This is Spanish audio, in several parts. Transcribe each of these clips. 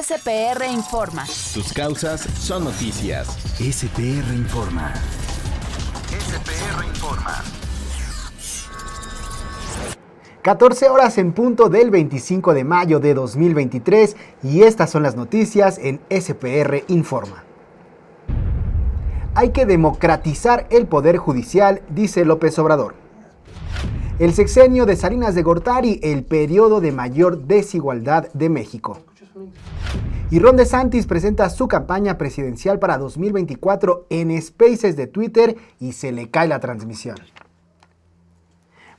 SPR Informa. Tus causas son noticias. SPR Informa. SPR Informa. 14 horas en punto del 25 de mayo de 2023 y estas son las noticias en SPR Informa. Hay que democratizar el poder judicial, dice López Obrador. El sexenio de Salinas de Gortari, el periodo de mayor desigualdad de México. Y Ron DeSantis presenta su campaña presidencial para 2024 en Spaces de Twitter y se le cae la transmisión.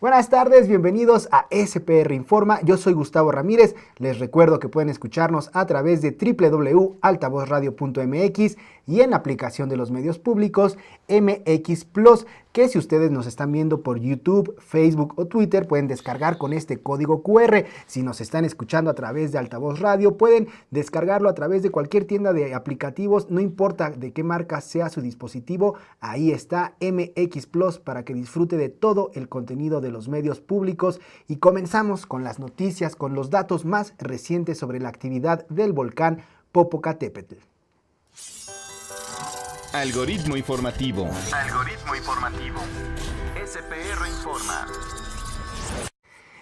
Buenas tardes, bienvenidos a SPR Informa, yo soy Gustavo Ramírez, les recuerdo que pueden escucharnos a través de www.altavozradio.mx y en la aplicación de los medios públicos MX Plus, que si ustedes nos están viendo por YouTube, Facebook o Twitter pueden descargar con este código QR. Si nos están escuchando a través de Altavoz Radio, pueden descargarlo a través de cualquier tienda de aplicativos, no importa de qué marca sea su dispositivo, ahí está MX Plus para que disfrute de todo el contenido de los medios públicos. Y comenzamos con las noticias, con los datos más recientes sobre la actividad del volcán Popocatépetl. Algoritmo informativo. Algoritmo informativo. SPR Informa.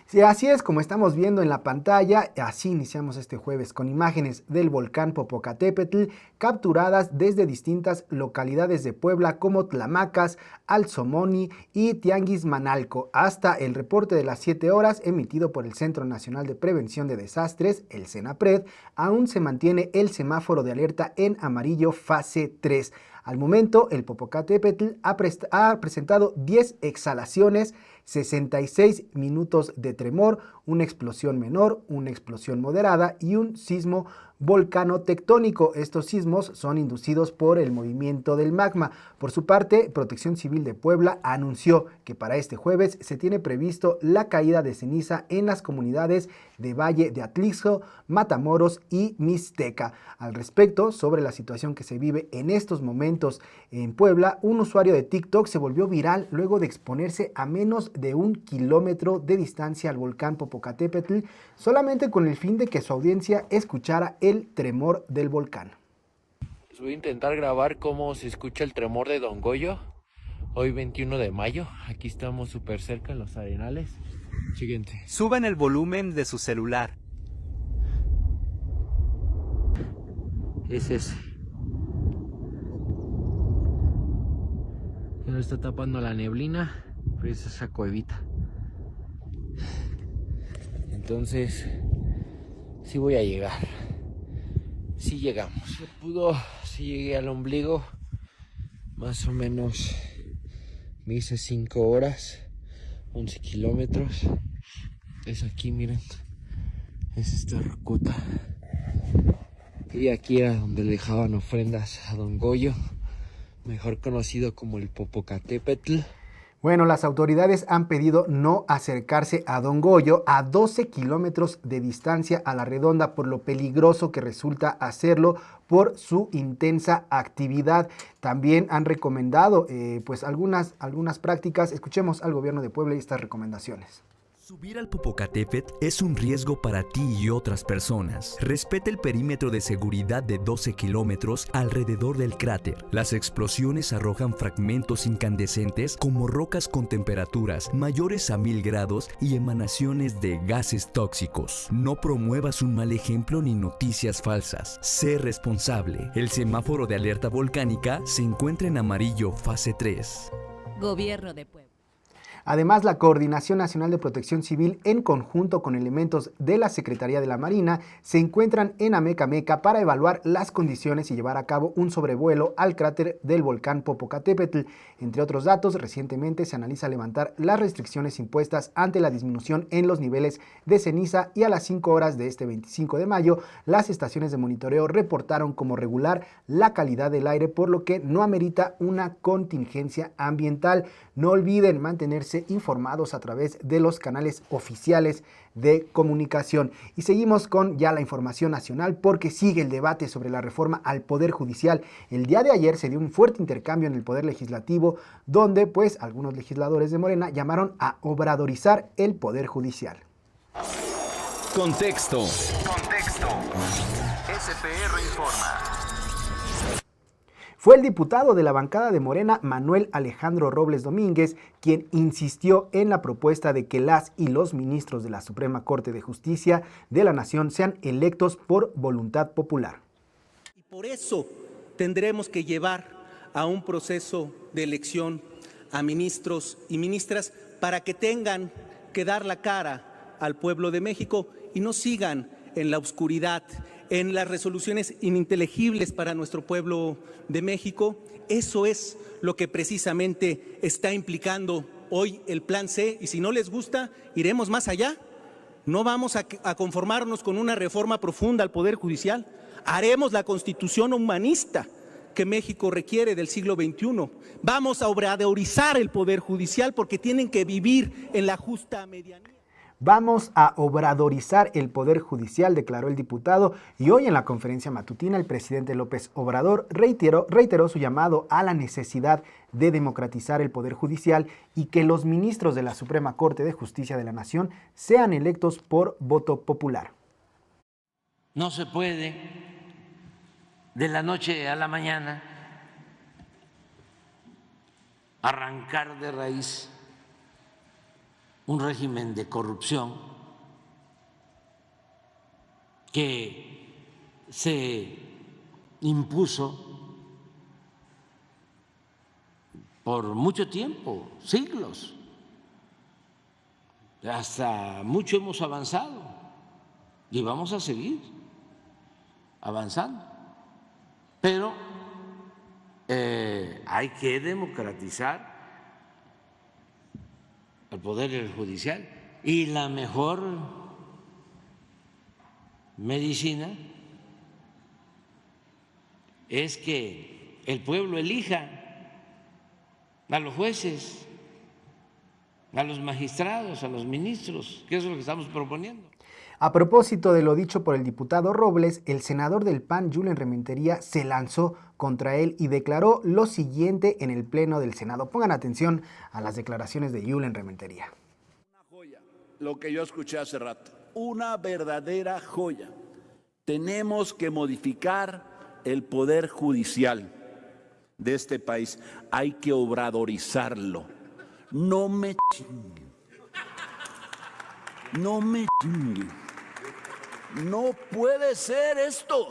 Sí, así es como estamos viendo en la pantalla, así iniciamos este jueves con imágenes del volcán Popocatépetl capturadas desde distintas localidades de Puebla como Tlamacas, Alzomoni y Tianguismanalco, hasta el reporte de las 7 horas emitido por el Centro Nacional de Prevención de Desastres, el CENAPRED, aún se mantiene el semáforo de alerta en amarillo fase 3. Al momento, el Popocatépetl ha presentado 10 exhalaciones, 66 minutos de tremor, una explosión menor, una explosión moderada y un sismo volcano-tectónico. Estos sismos son inducidos por el movimiento del magma. Por su parte, Protección Civil de Puebla anunció que para este jueves se tiene previsto la caída de ceniza en las comunidades de Valle de Atlixco, Matamoros y Mixteca. Al respecto, sobre la situación que se vive en estos momentos en Puebla, un usuario de TikTok se volvió viral luego de exponerse a menos de 1 kilómetro de distancia al volcán Popocatépetl, solamente con el fin de que su audiencia escuchara el tremor del volcán. Les voy a intentar grabar cómo se escucha el tremor de Don Goyo, hoy 21 de mayo, aquí estamos súper cerca en los Arenales. Siguiente. Suban el volumen de su celular. Es ese. Ya lo está tapando la neblina, pero es esa cuevita. Entonces, sí voy a llegar. Sí llegamos. Se pudo, sí llegué al ombligo. Más o menos me hice 5 horas, 11 kilómetros. Es aquí, miren. Es esta rocota. Y aquí era donde le dejaban ofrendas a Don Goyo, mejor conocido como el Popocatépetl. Bueno, las autoridades han pedido no acercarse a Don Goyo a 12 kilómetros de distancia a la redonda por lo peligroso que resulta hacerlo por su intensa actividad. También han recomendado algunas prácticas. Escuchemos al gobierno de Puebla y estas recomendaciones. Subir al Popocatépetl es un riesgo para ti y otras personas. Respeta el perímetro de seguridad de 12 kilómetros alrededor del cráter. Las explosiones arrojan fragmentos incandescentes como rocas con temperaturas mayores a 1000 grados y emanaciones de gases tóxicos. No promuevas un mal ejemplo ni noticias falsas. Sé responsable. El semáforo de alerta volcánica se encuentra en amarillo fase 3. Gobierno de Puebla. Además, la Coordinación Nacional de Protección Civil, en conjunto con elementos de la Secretaría de la Marina, se encuentran en Amecameca para evaluar las condiciones y llevar a cabo un sobrevuelo al cráter del volcán Popocatépetl. Entre otros datos, recientemente se analiza levantar las restricciones impuestas ante la disminución en los niveles de ceniza y a las 5 horas de este 25 de mayo, las estaciones de monitoreo reportaron como regular la calidad del aire, por lo que no amerita una contingencia ambiental. No olviden mantenerse informados a través de los canales oficiales de comunicación. Y seguimos con ya la información nacional porque sigue el debate sobre la reforma al Poder Judicial. El día de ayer se dio un fuerte intercambio en el Poder Legislativo donde pues algunos legisladores de Morena llamaron a obradorizar el Poder Judicial. Contexto. SPR informa. Fue el diputado de la bancada de Morena, Manuel Alejandro Robles Domínguez, quien insistió en la propuesta de que las y los ministros de la Suprema Corte de Justicia de la Nación sean electos por voluntad popular. Y por eso tendremos que llevar a un proceso de elección a ministros y ministras para que tengan que dar la cara al pueblo de México y no sigan en la oscuridad, en las resoluciones ininteligibles para nuestro pueblo de México. Eso es lo que precisamente está implicando hoy el Plan C, y si no les gusta, iremos más allá. No vamos a conformarnos con una reforma profunda al Poder Judicial. Haremos la Constitución humanista que México requiere del siglo XXI. Vamos a obradorizar el Poder Judicial porque tienen que vivir en la justa medianía. Vamos a obradorizar el Poder Judicial, declaró el diputado, y hoy en la conferencia matutina el presidente López Obrador reiteró su llamado a la necesidad de democratizar el Poder Judicial y que los ministros de la Suprema Corte de Justicia de la Nación sean electos por voto popular. No se puede de la noche a la mañana arrancar de raíz un régimen de corrupción que se impuso por mucho tiempo, siglos. Hasta mucho hemos avanzado y vamos a seguir avanzando. Pero hay que democratizar el Poder Judicial, y la mejor medicina es que el pueblo elija a los jueces, a los magistrados, a los ministros, que es lo que estamos proponiendo. A propósito de lo dicho por el diputado Robles, el senador del PAN, Julen Rementería, se lanzó contra él y declaró lo siguiente en el Pleno del Senado. Pongan atención a las declaraciones de Julen Rementería. Una joya, lo que yo escuché hace rato, una verdadera joya. Tenemos que modificar el Poder Judicial de este país. Hay que obradorizarlo. No me chinguen. No me chinguen. No puede ser esto.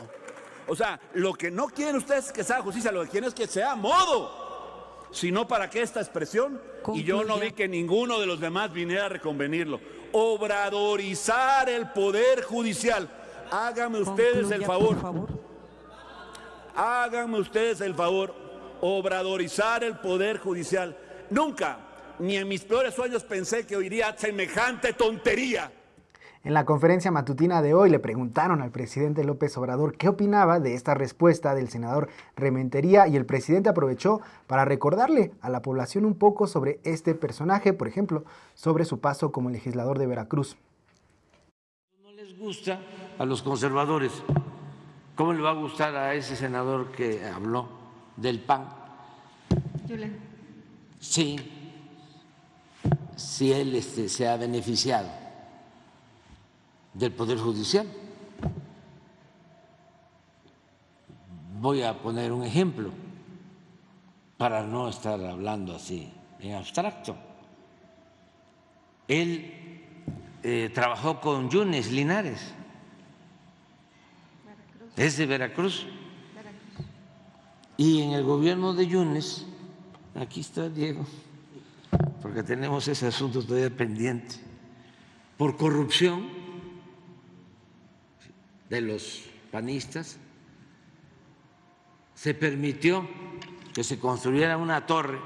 O sea, lo que no quieren ustedes es que sea justicia, lo que quieren es que sea modo. Si no, ¿para qué esta expresión? Y yo no vi que ninguno de los demás viniera a reconvenirlo. Obradorizar el Poder Judicial. Háganme ustedes el favor. Háganme ustedes el favor. Obradorizar el Poder Judicial. Nunca, ni en mis peores sueños pensé que oiría semejante tontería. En la conferencia matutina de hoy le preguntaron al presidente López Obrador qué opinaba de esta respuesta del senador Rementería, y el presidente aprovechó para recordarle a la población un poco sobre este personaje, por ejemplo, sobre su paso como legislador de Veracruz. No les gusta a los conservadores. ¿Cómo le va a gustar a ese senador que habló del PAN? Julen. Sí, si él se ha beneficiado del Poder Judicial. Voy a poner un ejemplo para no estar hablando así en abstracto. Él trabajó con Yunes Linares, es de Veracruz. Y en el gobierno de Yunes, aquí está Diego, porque tenemos ese asunto todavía pendiente, por corrupción de los panistas, se permitió que se construyera una torre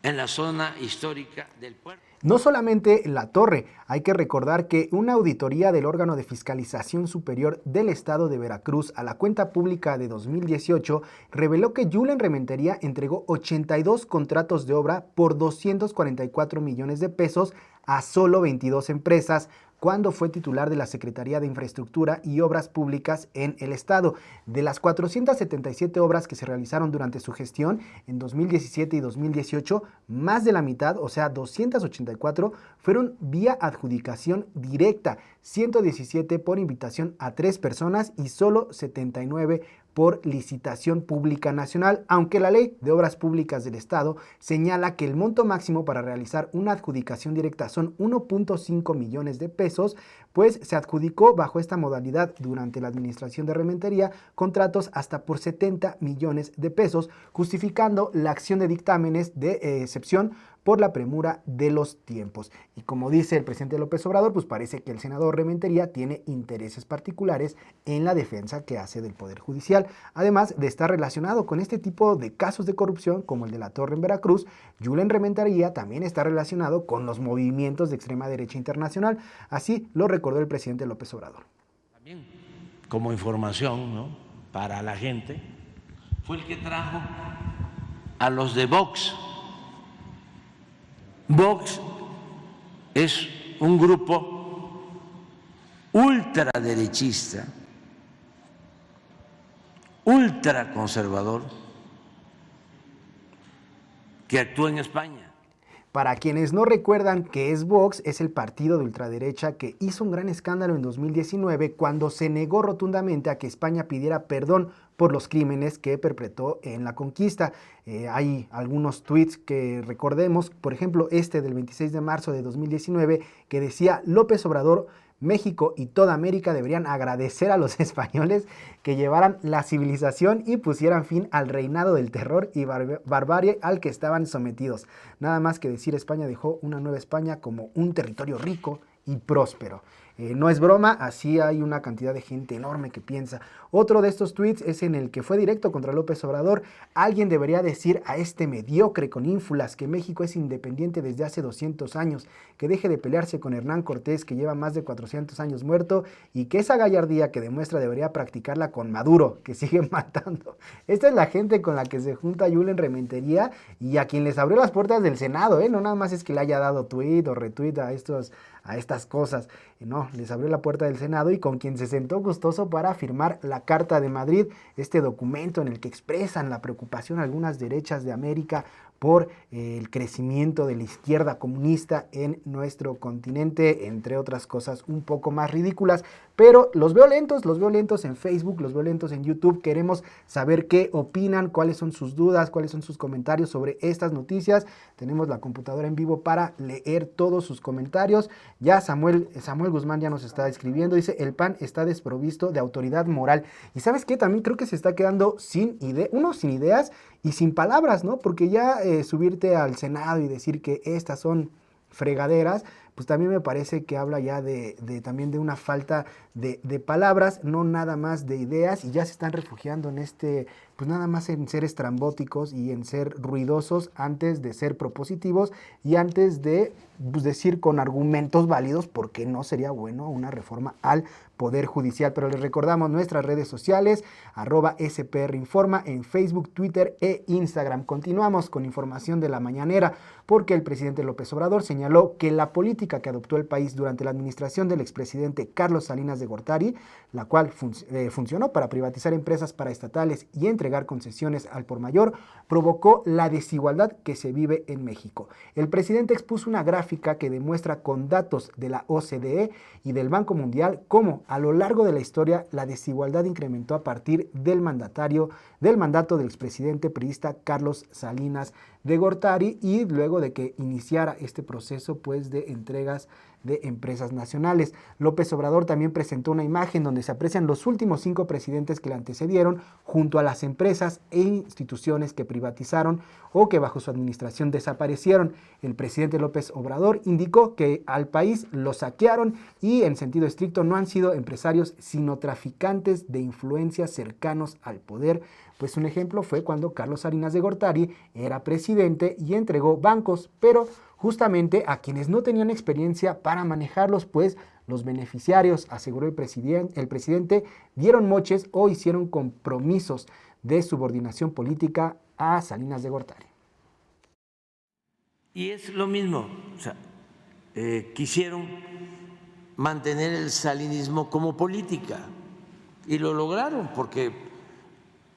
en la zona histórica del puerto. No solamente la torre, hay que recordar que una auditoría del órgano de fiscalización superior del estado de Veracruz a la cuenta pública de 2018 reveló que Julen Rementería entregó 82 contratos de obra por 244 millones de pesos a solo 22 empresas, cuando fue titular de la Secretaría de Infraestructura y Obras Públicas en el Estado. De las 477 obras que se realizaron durante su gestión en 2017 y 2018, más de la mitad, o sea, 284, fueron vía adjudicación directa, 117 por invitación a 3 personas y solo 79 por licitación pública nacional, aunque la Ley de Obras Públicas del Estado señala que el monto máximo para realizar una adjudicación directa son 1.5 millones de pesos, pues se adjudicó bajo esta modalidad durante la administración de Rementería contratos hasta por 70 millones de pesos, justificando la acción de dictámenes de excepción por la premura de los tiempos. Y como dice el presidente López Obrador, pues parece que el senador Rementería tiene intereses particulares en la defensa que hace del Poder Judicial. Además de estar relacionado con este tipo de casos de corrupción, como el de la Torre en Veracruz, Julen Rementería también está relacionado con los movimientos de extrema derecha internacional. Así lo recordó el presidente López Obrador. También como información, ¿no?, para la gente, fue el que trajo a los de Vox. Vox es un grupo ultraderechista, ultraconservador, que actúa en España. Para quienes no recuerdan qué es Vox, es el partido de ultraderecha que hizo un gran escándalo en 2019 cuando se negó rotundamente a que España pidiera perdón por los crímenes que perpetró en la conquista. Hay algunos tweets que recordemos, por ejemplo este del 26 de marzo de 2019 que decía: López Obrador, México y toda América deberían agradecer a los españoles que llevaran la civilización y pusieran fin al reinado del terror y barbarie al que estaban sometidos. Nada más que decir, España dejó una nueva España como un territorio rico y próspero. No es broma, así hay una cantidad de gente enorme que piensa. Otro de estos tweets es en el que fue directo contra López Obrador. Alguien debería decir a este mediocre con ínfulas que México es independiente desde hace 200 años, que deje de pelearse con Hernán Cortés, que lleva más de 400 años muerto, y que esa gallardía que demuestra debería practicarla con Maduro, que sigue matando. Esta es la gente con la que se junta Julen Rementería y a quien les abrió las puertas del Senado, no nada más es que le haya dado tweet o retweet a estas cosas, no, les abrió la puerta del Senado y con quien se sentó gustoso para firmar la Carta de Madrid, este documento en el que expresan la preocupación algunas derechas de América por el crecimiento de la izquierda comunista en nuestro continente, entre otras cosas un poco más ridículas, pero los veo lentos en Facebook, los veo lentos en YouTube. Queremos saber qué opinan, cuáles son sus dudas, cuáles son sus comentarios sobre estas noticias. Tenemos la computadora en vivo para leer todos sus comentarios. Ya Samuel Guzmán ya nos está escribiendo, dice: el PAN está desprovisto de autoridad moral. Y ¿sabes qué? También creo que se está quedando sin ideas y sin palabras, ¿no? Porque ya subirte al Senado y decir que estas son fregaderas, pues también me parece que habla ya también de una falta de palabras, no nada más de ideas, y ya se están refugiando en pues nada más en ser estrambóticos y en ser ruidosos antes de ser propositivos y antes de decir con argumentos válidos por qué no sería bueno una reforma al Poder Judicial. Pero les recordamos nuestras redes sociales, @SPR Informa en Facebook, Twitter e Instagram. Continuamos con información de la mañanera, porque el presidente López Obrador señaló que la política que adoptó el país durante la administración del expresidente Carlos Salinas de Gortari, la cual funcionó para privatizar empresas paraestatales y entregar concesiones al por mayor, provocó la desigualdad que se vive en México. El presidente expuso una gráfica que demuestra con datos de la OCDE y del Banco Mundial cómo a lo largo de la historia la desigualdad incrementó a partir del mandato del expresidente priista Carlos Salinas de Gortari y luego de que iniciara este proceso pues de entregas de empresas nacionales. López Obrador también presentó una imagen donde se aprecian los últimos 5 presidentes que le antecedieron junto a las empresas e instituciones que privatizaron o que bajo su administración desaparecieron. El presidente López Obrador indicó que al país lo saquearon y en sentido estricto no han sido empresarios sino traficantes de influencias cercanos al poder. Pues un ejemplo fue cuando Carlos Salinas de Gortari era presidente y entregó bancos, pero justamente a quienes no tenían experiencia para manejarlos, pues los beneficiarios, aseguró el presidente, dieron moches o hicieron compromisos de subordinación política a Salinas de Gortari. Y es lo mismo, quisieron mantener el salinismo como política. Y lo lograron porque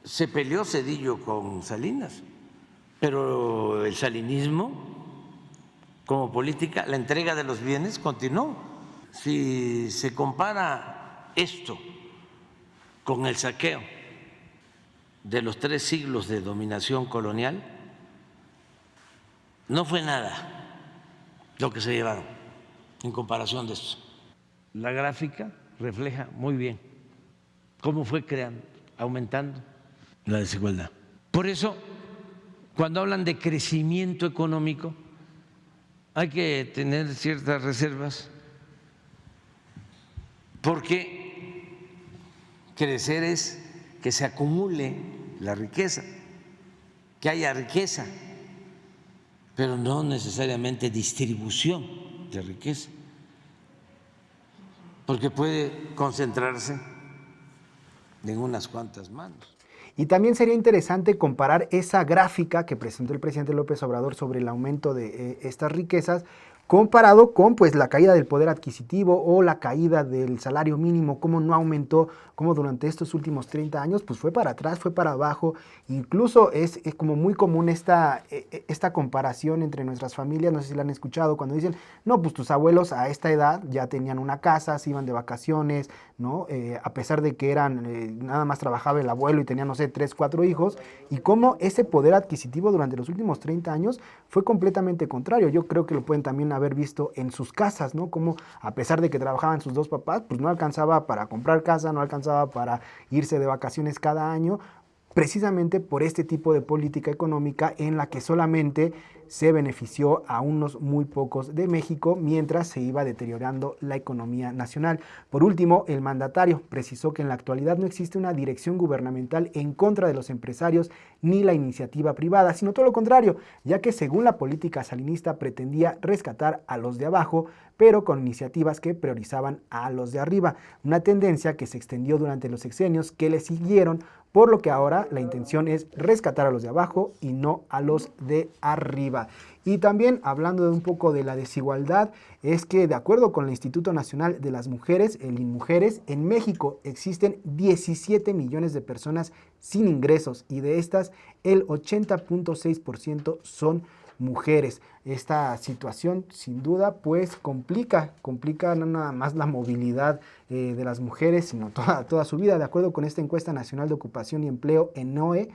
se peleó Zedillo con Salinas, pero el salinismo como política, la entrega de los bienes continuó. Si se compara esto con el saqueo de los 3 siglos de dominación colonial, no fue nada lo que se llevaron en comparación de esto. La gráfica refleja muy bien cómo fue creando, aumentando la desigualdad. Por eso, cuando hablan de crecimiento económico, hay que tener ciertas reservas, porque crecer es que se acumule la riqueza, que haya riqueza, pero no necesariamente distribución de riqueza, porque puede concentrarse en unas cuantas manos. Y también sería interesante comparar esa gráfica que presentó el presidente López Obrador sobre el aumento de estas riquezas, comparado con pues la caída del poder adquisitivo o la caída del salario mínimo, cómo no aumentó, cómo durante estos últimos 30 años pues fue para atrás, fue para abajo. Incluso es como muy común esta comparación entre nuestras familias, no sé si la han escuchado, cuando dicen, no, pues tus abuelos a esta edad ya tenían una casa, se iban de vacaciones, ¿no? A pesar de que nada más trabajaba el abuelo y tenía, no sé, 3, 4 hijos, y cómo ese poder adquisitivo durante los últimos 30 años fue completamente contrario. Yo creo que lo pueden también haber visto en sus casas, ¿no? Como a pesar de que trabajaban sus 2 papás, pues no alcanzaba para comprar casa, no alcanzaba para irse de vacaciones cada año, precisamente por este tipo de política económica en la que solamente se benefició a unos muy pocos de México mientras se iba deteriorando la economía nacional. Por último, el mandatario precisó que en la actualidad no existe una dirección gubernamental en contra de los empresarios ni la iniciativa privada, sino todo lo contrario, ya que según la política salinista pretendía rescatar a los de abajo, pero con iniciativas que priorizaban a los de arriba, una tendencia que se extendió durante los sexenios que le siguieron, por lo que ahora la intención es rescatar a los de abajo y no a los de arriba. Y también hablando de un poco de la desigualdad, es que de acuerdo con el Instituto Nacional de las Mujeres, el INMujeres, en México existen 17 millones de personas sin ingresos y de estas el 80.6% son mujeres. Esta situación sin duda pues complica no nada más la movilidad de las mujeres, sino toda su vida. De acuerdo con esta encuesta nacional de ocupación y empleo ENOE,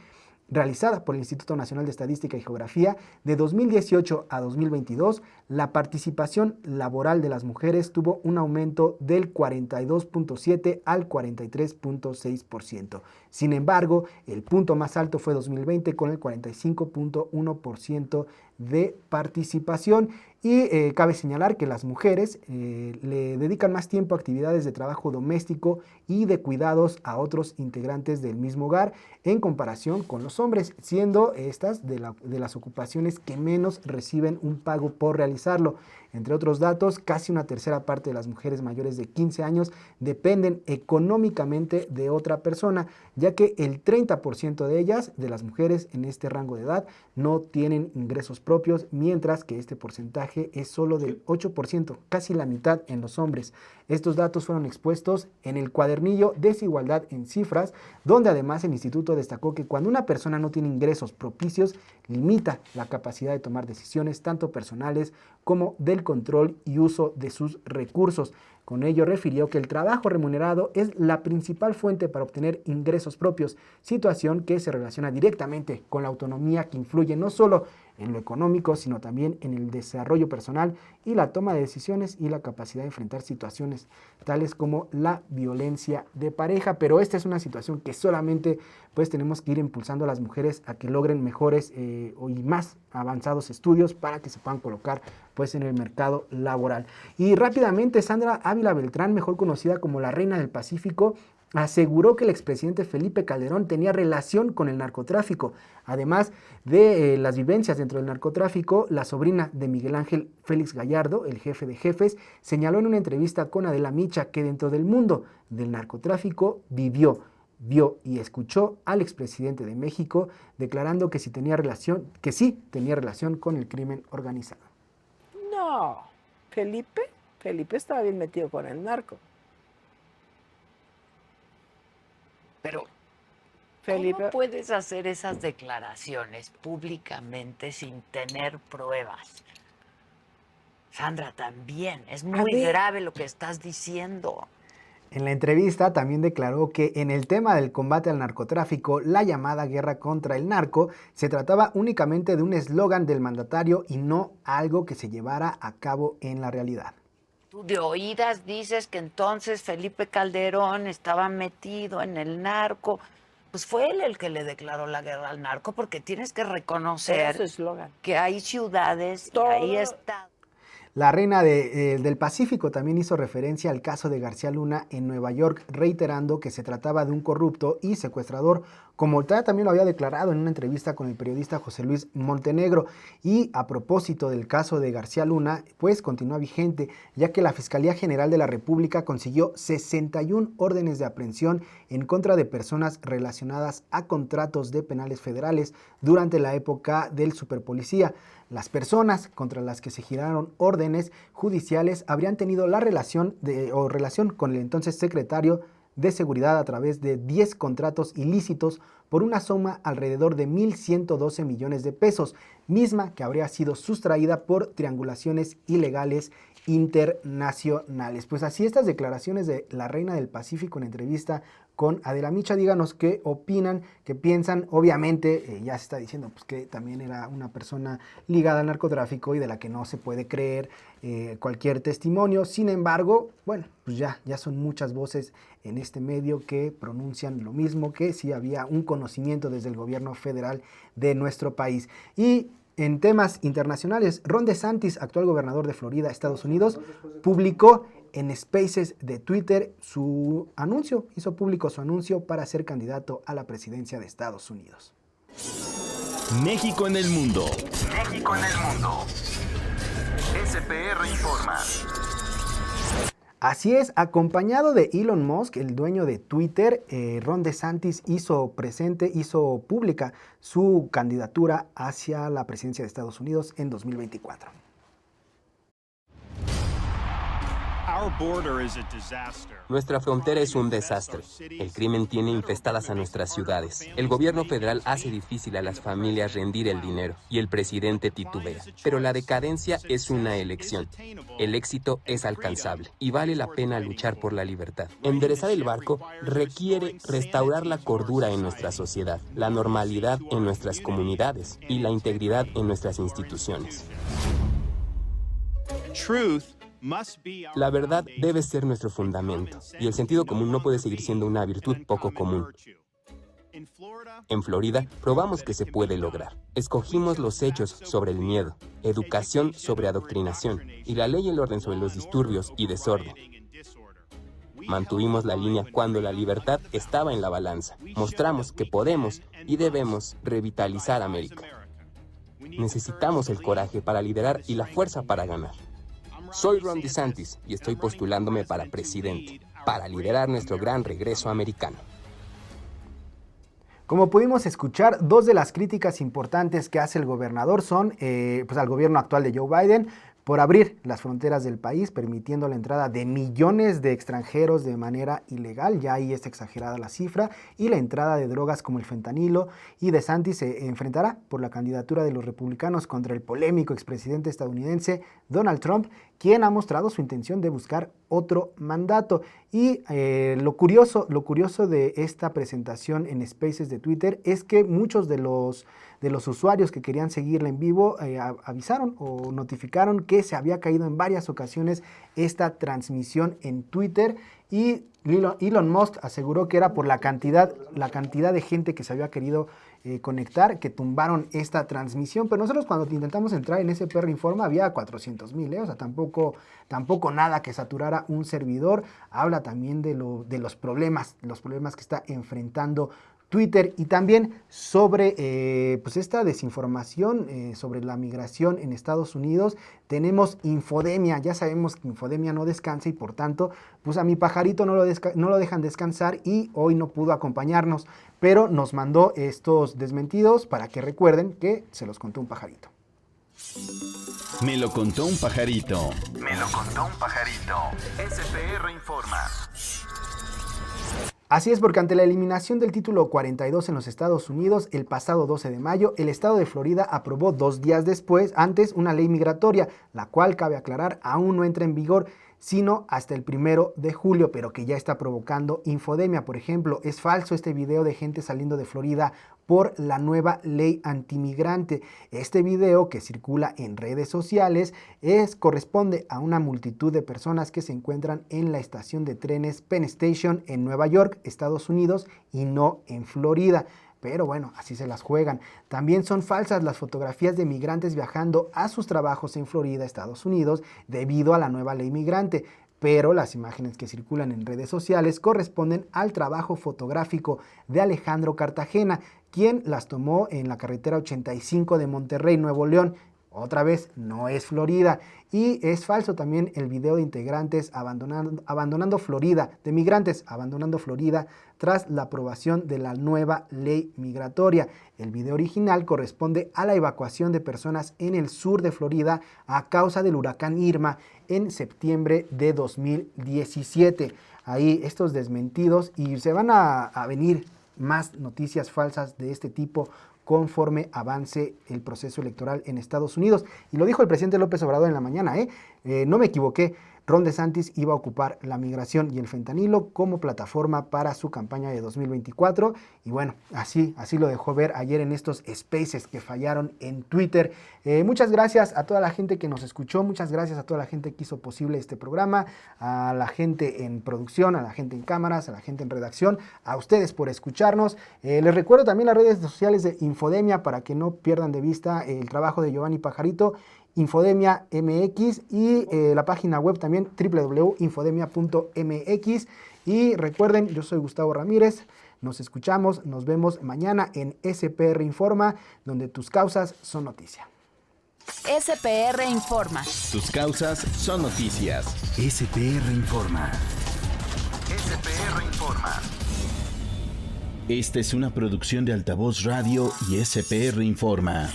realizada por el Instituto Nacional de Estadística y Geografía, de 2018 a 2022, la participación laboral de las mujeres tuvo un aumento del 42.7 al 43.6%. Sin embargo, el punto más alto fue 2020 con el 45.1% de participación. Y cabe señalar que las mujeres le dedican más tiempo a actividades de trabajo doméstico y de cuidados a otros integrantes del mismo hogar en comparación con los hombres, siendo estas de las ocupaciones que menos reciben un pago por realizarlo. Entre otros datos, casi una tercera parte de las mujeres mayores de 15 años dependen económicamente de otra persona, ya que el 30% de ellas, de las mujeres en este rango de edad, no tienen ingresos propios, mientras que este porcentaje es solo del 8%, casi la mitad en los hombres. Estos datos fueron expuestos en el cuadernillo Desigualdad en Cifras, donde además el instituto destacó que cuando una persona no tiene ingresos propicios, limita la capacidad de tomar decisiones tanto personales como del control y uso de sus recursos. Con ello refirió que el trabajo remunerado es la principal fuente para obtener ingresos propios, situación que se relaciona directamente con la autonomía que influye no solo en lo económico, sino también en el desarrollo personal y la toma de decisiones y la capacidad de enfrentar situaciones tales como la violencia de pareja. Pero esta es una situación que solamente pues tenemos que ir impulsando a las mujeres a que logren mejores y más avanzados estudios para que se puedan colocar pues en el mercado laboral. Y rápidamente, Sandra Ávila Beltrán, mejor conocida como la Reina del Pacífico, aseguró que el expresidente Felipe Calderón tenía relación con el narcotráfico. Además de las vivencias dentro del narcotráfico, la sobrina de Miguel Ángel Félix Gallardo, el jefe de jefes, señaló en una entrevista con Adela Micha que dentro del mundo del narcotráfico vio y escuchó al expresidente de México declarando que sí tenía relación con el crimen organizado. No, Felipe Felipe estaba bien metido con el narco. Pero, Felipe, ¿cómo puedes hacer esas declaraciones públicamente sin tener pruebas? Sandra, también, es muy grave lo que estás diciendo. En la entrevista también declaró que en el tema del combate al narcotráfico, la llamada guerra contra el narco, se trataba únicamente de un eslogan del mandatario y no algo que se llevara a cabo en la realidad. Tú de oídas dices que entonces Felipe Calderón estaba metido en el narco. Pues fue él el que le declaró la guerra al narco, porque tienes que reconocer que hay ciudades y hay estados. La reina del Pacífico también hizo referencia al caso de García Luna en Nueva York, reiterando que se trataba de un corrupto y secuestrador, como también lo había declarado en una entrevista con el periodista José Luis Montenegro. Y a propósito del caso de García Luna, pues continúa vigente, ya que la Fiscalía General de la República consiguió 61 órdenes de aprehensión en contra de personas relacionadas a contratos de penales federales durante la época del superpolicía. Las personas contra las que se giraron órdenes judiciales habrían tenido la relación con el entonces secretario de Seguridad a través de 10 contratos ilícitos por una suma alrededor de 1.112 millones de pesos, misma que habría sido sustraída por triangulaciones ilegales internacionales. Pues así estas declaraciones de la reina del Pacífico en entrevista con Adela Micha. Díganos qué opinan, qué piensan. Obviamente ya se está diciendo pues, que también era una persona ligada al narcotráfico y de la que no se puede creer cualquier testimonio. Sin embargo, bueno, pues ya son muchas voces en este medio que pronuncian lo mismo, que sí había un conocimiento desde el gobierno federal de nuestro país. Y en temas internacionales, Ron DeSantis, actual gobernador de Florida, Estados Unidos, publicó en Spaces de Twitter hizo público su anuncio para ser candidato a la presidencia de Estados Unidos. México en el mundo. México en el mundo. SPR informa. Así es, acompañado de Elon Musk, el dueño de Twitter, Ron DeSantis hizo pública su candidatura hacia la presidencia de Estados Unidos en 2024. Nuestra frontera es un desastre. El crimen tiene infestadas a nuestras ciudades. El gobierno federal hace difícil a las familias rendir el dinero y el presidente titubea. Pero la decadencia es una elección. El éxito es alcanzable y vale la pena luchar por la libertad. Enderezar el barco requiere restaurar la cordura en nuestra sociedad, la normalidad en nuestras comunidades y la integridad en nuestras instituciones. La verdad debe ser nuestro fundamento, y el sentido común no puede seguir siendo una virtud poco común. En Florida, probamos que se puede lograr. Escogimos los hechos sobre el miedo, educación sobre adoctrinación, y la ley y el orden sobre los disturbios y desorden. Mantuvimos la línea cuando la libertad estaba en la balanza. Mostramos que podemos y debemos revitalizar América. Necesitamos el coraje para liderar y la fuerza para ganar. Soy Ron DeSantis y estoy postulándome para presidente, para liderar nuestro gran regreso americano. Como pudimos escuchar, dos de las críticas importantes que hace el gobernador son al gobierno actual de Joe Biden por abrir las fronteras del país, permitiendo la entrada de millones de extranjeros de manera ilegal, ya ahí es exagerada la cifra, y la entrada de drogas como el fentanilo. Y DeSantis se enfrentará por la candidatura de los republicanos contra el polémico expresidente estadounidense Donald Trump, quien ha mostrado su intención de buscar otro mandato. Y lo curioso de esta presentación en Spaces de Twitter es que muchos de los usuarios que querían seguirla en vivo avisaron o notificaron que se había caído en varias ocasiones esta transmisión en Twitter, y Elon Musk aseguró que era por la cantidad de gente que se había querido conectar, que tumbaron esta transmisión. Pero nosotros cuando intentamos entrar en SPR Informa había 400,000, o sea, tampoco nada que saturara un servidor. Habla también de los problemas que está enfrentando Twitter, y también sobre esta desinformación sobre la migración en Estados Unidos. Tenemos Infodemia, ya sabemos que Infodemia no descansa y por tanto pues a mi pajarito no lo dejan descansar, y hoy no pudo acompañarnos, pero nos mandó estos desmentidos para que recuerden que se los contó un pajarito. Me lo contó un pajarito. Me lo contó un pajarito. SPR informa. Así es, porque ante la eliminación del título 42 en los Estados Unidos el pasado 12 de mayo, el estado de Florida aprobó 2 días antes una ley migratoria, la cual, cabe aclarar, aún no entra en vigor, sino hasta el 1 de julio, pero que ya está provocando infodemia. Por ejemplo, es falso este video de gente saliendo de Florida por la nueva ley antimigrante. Este video, que circula en redes sociales, corresponde a una multitud de personas que se encuentran en la estación de trenes Penn Station en Nueva York, Estados Unidos, y no en Florida. Pero bueno, así se las juegan. También son falsas las fotografías de migrantes viajando a sus trabajos en Florida, Estados Unidos, debido a la nueva ley migrante. Pero las imágenes que circulan en redes sociales corresponden al trabajo fotográfico de Alejandro Cartagena, quien las tomó en la carretera 85 de Monterrey, Nuevo León. Otra vez, no es Florida. Y es falso también el video de integrantes abandonando Florida, de migrantes abandonando Florida tras la aprobación de la nueva ley migratoria. El video original corresponde a la evacuación de personas en el sur de Florida a causa del huracán Irma en septiembre de 2017. Ahí estos desmentidos, y se van a venir más noticias falsas de este tipo conforme avance el proceso electoral en Estados Unidos. Y lo dijo el presidente López Obrador en la mañana, no me equivoqué, Ron DeSantis iba a ocupar la migración y el fentanilo como plataforma para su campaña de 2024. Y bueno, así lo dejó ver ayer en estos spaces que fallaron en Twitter. Muchas gracias a toda la gente que nos escuchó, muchas gracias a toda la gente que hizo posible este programa, a la gente en producción, a la gente en cámaras, a la gente en redacción, a ustedes por escucharnos. Les recuerdo también las redes sociales de Infodemia para que no pierdan de vista el trabajo de Giovanni Pajarito, Infodemia MX, y la página web también www.infodemia.mx. Y recuerden, yo soy Gustavo Ramírez, nos escuchamos, nos vemos mañana en SPR Informa, donde tus causas son noticia. SPR Informa. Tus causas son noticias. SPR Informa. SPR Informa. Esta es una producción de Altavoz Radio y SPR Informa.